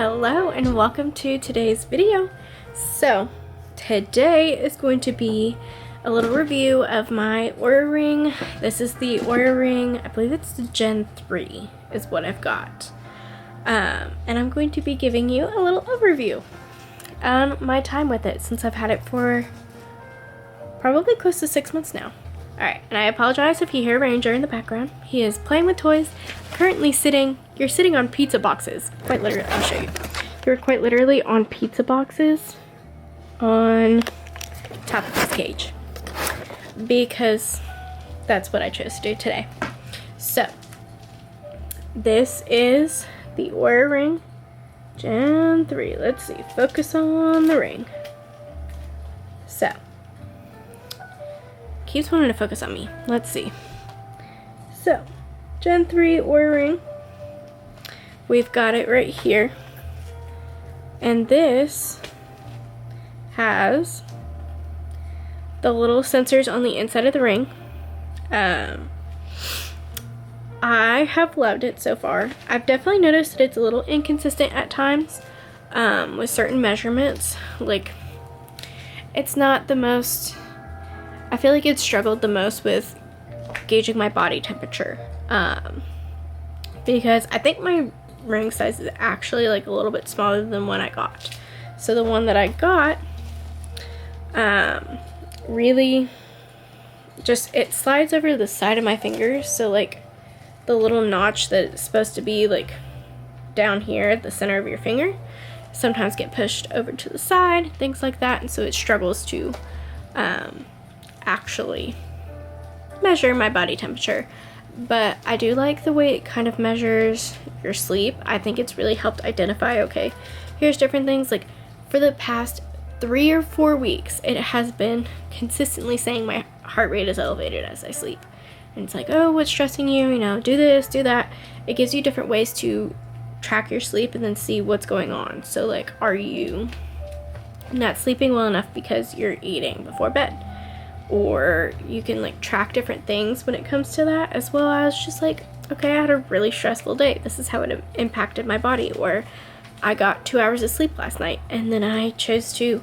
Hello and welcome to today's video. So today is going to be a little review of my Oura Ring. This is the Oura Ring, I believe it's the Gen 3 is what I've got. And I'm going to be giving you a little overview on my time with it since I've had it for probably close to 6 months now. Alright, and I apologize if you hear Ranger in the background. He is playing with toys, currently you're sitting on pizza boxes. Quite literally, I'll show you. You're quite literally on pizza boxes on top of this cage. Because that's what I chose to do today. So, this is the Oura Ring Gen 3. Let's see, focus on the ring. So, keeps wanting to focus on me. Let's see. So, Gen 3 Oura Ring. We've got it right here. And this has the little sensors on the inside of the ring. I have loved it so far. I've definitely noticed that it's a little inconsistent at times with certain measurements. Like, it's not the most... I feel like it struggled the most with gauging my body temperature because I think my ring size is actually like a little bit smaller than one I got. So the one that I got really just, it slides over the side of my fingers, so like the little notch that's supposed to be like down here at the center of your finger sometimes get pushed over to the side, things like that, and so it struggles to actually measure my body temperature. But I do like the way it kind of measures your sleep. I think it's really helped identify, okay, here's different things. Like for the past 3 or 4 weeks, it has been consistently saying my heart rate is elevated as I sleep. And it's like, oh, what's stressing you? You know, do this, do that. It gives you different ways to track your sleep and then see what's going on. So like, are you not sleeping well enough because you're eating before bed? Or you can like track different things when it comes to that, as well as just like, okay, I had a really stressful day, this is how it impacted my body. Or I got 2 hours of sleep last night and then I chose to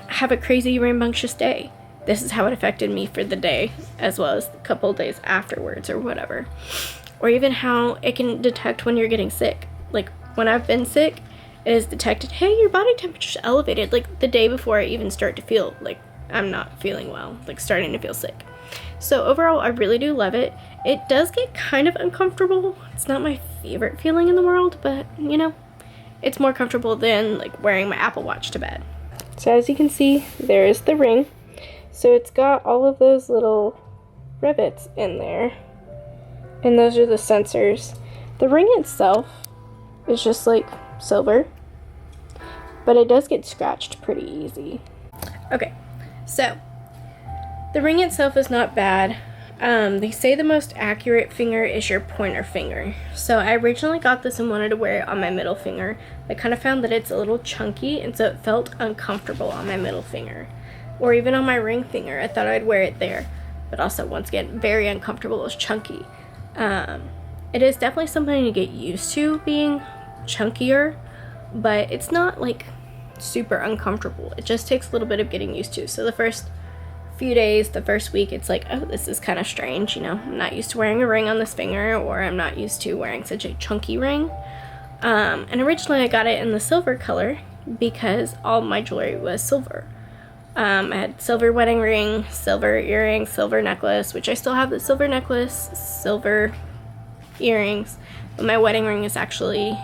have a crazy rambunctious day, this is how it affected me for the day as well as a couple days afterwards, or whatever. Or even how it can detect when you're getting sick. Like when I've been sick, it has detected, hey, your body temperature's elevated, like the day before I even start to feel like I'm not feeling well, like starting to feel sick. So overall, I really do love it. It does get kind of uncomfortable. It's not my favorite feeling in the world, but you know, it's more comfortable than like wearing my Apple Watch to bed. So as you can see, there is the ring. So it's got all of those little rivets in there, and those are the sensors. The ring itself is just like silver, but it does get scratched pretty easy. Okay. So, the ring itself is not bad. They say the most accurate finger is your pointer finger. So I originally got this and wanted to wear it on my middle finger. I kind of found that it's a little chunky, and so it felt uncomfortable on my middle finger. Or even on my ring finger, I thought I'd wear it there. But also, once again, very uncomfortable, it's chunky. It is definitely something to get used to being chunkier, but it's not like super uncomfortable. It just takes a little bit of getting used to. So the first few days, the first week, it's like, oh, this is kind of strange, you know, I'm not used to wearing a ring on this finger, or I'm not used to wearing such a chunky ring. And originally I got it in the silver color because all my jewelry was silver. I had silver wedding ring, silver earrings, silver necklace, which I still have the silver necklace, silver earrings, but my wedding ring is actually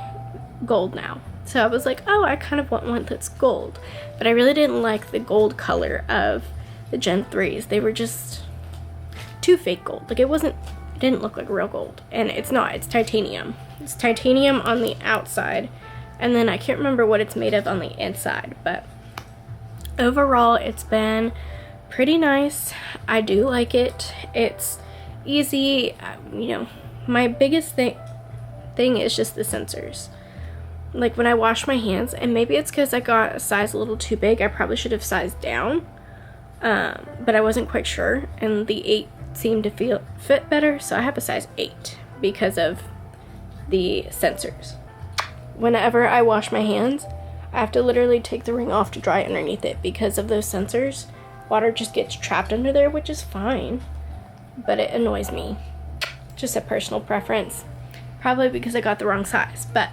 gold now. So I was like, oh, I kind of want one that's gold. But I really didn't like the gold color of the Gen 3s. They were just too fake gold. Like it didn't look like real gold. And it's not, it's titanium. It's titanium on the outside. And then I can't remember what it's made of on the inside. But overall, it's been pretty nice. I do like it. It's easy. You know, my biggest thing is just the sensors. Like when I wash my hands, and maybe it's because I got a size a little too big, I probably should have sized down, but I wasn't quite sure, and the 8 seemed to fit better, so I have a size 8 because of the sensors. whenever I wash my hands, I have to literally take the ring off to dry underneath it because of those sensors. Water just gets trapped under there, which is fine, but it annoys me. Just a personal preference. Probably because I got the wrong size, but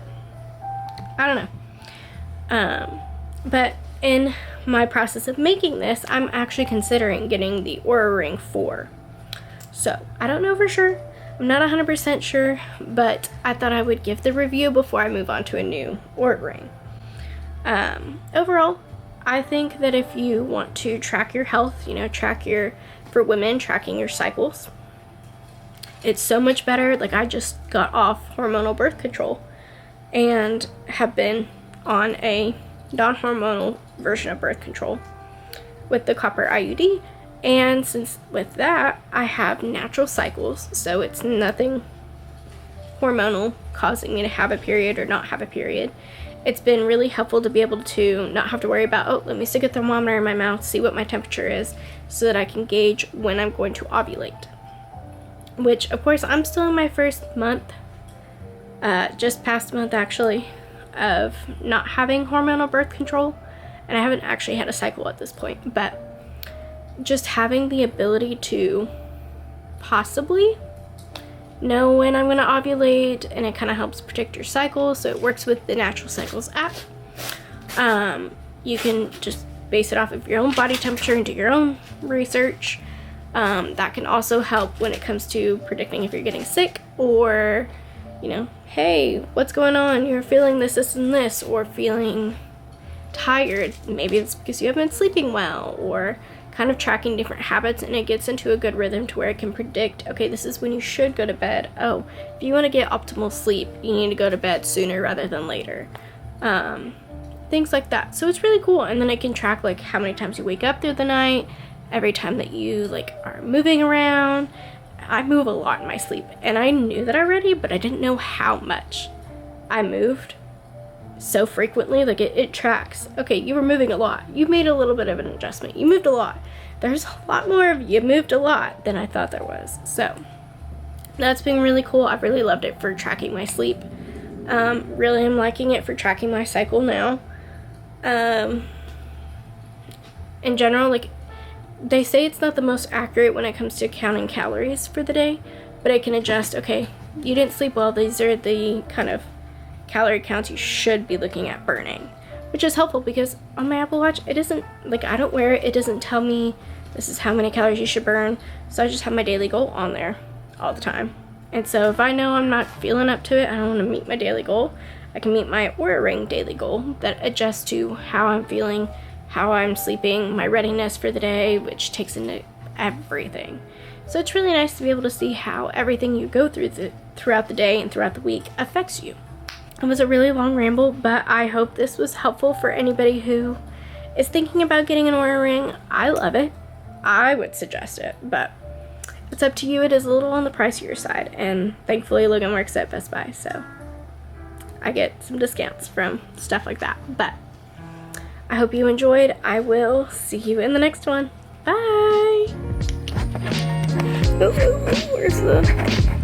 I don't know. But in my process of making this, I'm actually considering getting the Oura Ring 4. So, I don't know for sure. I'm not 100% sure, but I thought I would give the review before I move on to a new Oura Ring. Overall, I think that if you want to track your health, for women, tracking your cycles, it's so much better. Like, I just got off hormonal birth control and have been on a non-hormonal version of birth control with the copper IUD. And since with that, I have natural cycles, so it's nothing hormonal causing me to have a period or not have a period. It's been really helpful to be able to not have to worry about, oh, let me stick a thermometer in my mouth, see what my temperature is, so that I can gauge when I'm going to ovulate. Which, of course, I'm still in my first month, just past month actually, of not having hormonal birth control, and I haven't actually had a cycle at this point, but just having the ability to possibly know when I'm going to ovulate, and it kind of helps predict your cycle, so it works with the Natural Cycles app. You can just base it off of your own body temperature and do your own research. That can also help when it comes to predicting if you're getting sick, or, hey, what's going on? You're feeling this, and this, or feeling tired. Maybe it's because you haven't been sleeping well, or kind of tracking different habits, and it gets into a good rhythm to where it can predict, okay, this is when you should go to bed. Oh, if you want to get optimal sleep, you need to go to bed sooner rather than later. Things like that. So it's really cool. And then it can track like how many times you wake up through the night, every time that you are moving around. I move a lot in my sleep, and I knew that already, but I didn't know how much I moved so frequently. It tracks, okay, you were moving a lot, you made a little bit of an adjustment, you moved a lot, there's a lot more of you moved a lot than I thought there was. So that's been really cool. I've really loved it for tracking my sleep. Really am liking it for tracking my cycle now. In general, they say it's not the most accurate when it comes to counting calories for the day, but it can adjust, okay, you didn't sleep well, these are the kind of calorie counts you should be looking at burning, which is helpful because on my Apple Watch, it isn't, I don't wear it, it doesn't tell me this is how many calories you should burn, so I just have my daily goal on there all the time. And so if I know I'm not feeling up to it, I don't want to meet my daily goal, I can meet my Oura Ring daily goal that adjusts to how I'm feeling, how I'm sleeping, my readiness for the day, which takes into everything. So it's really nice to be able to see how everything you go through throughout the day and throughout the week affects you. It was a really long ramble, but I hope this was helpful for anybody who is thinking about getting an Oura Ring. I love it. I would suggest it, but it's up to you. It is a little on the pricier side, and thankfully Logan works at Best Buy, so I get some discounts from stuff like that. But I hope you enjoyed. I will see you in the next one. Bye! Where's the...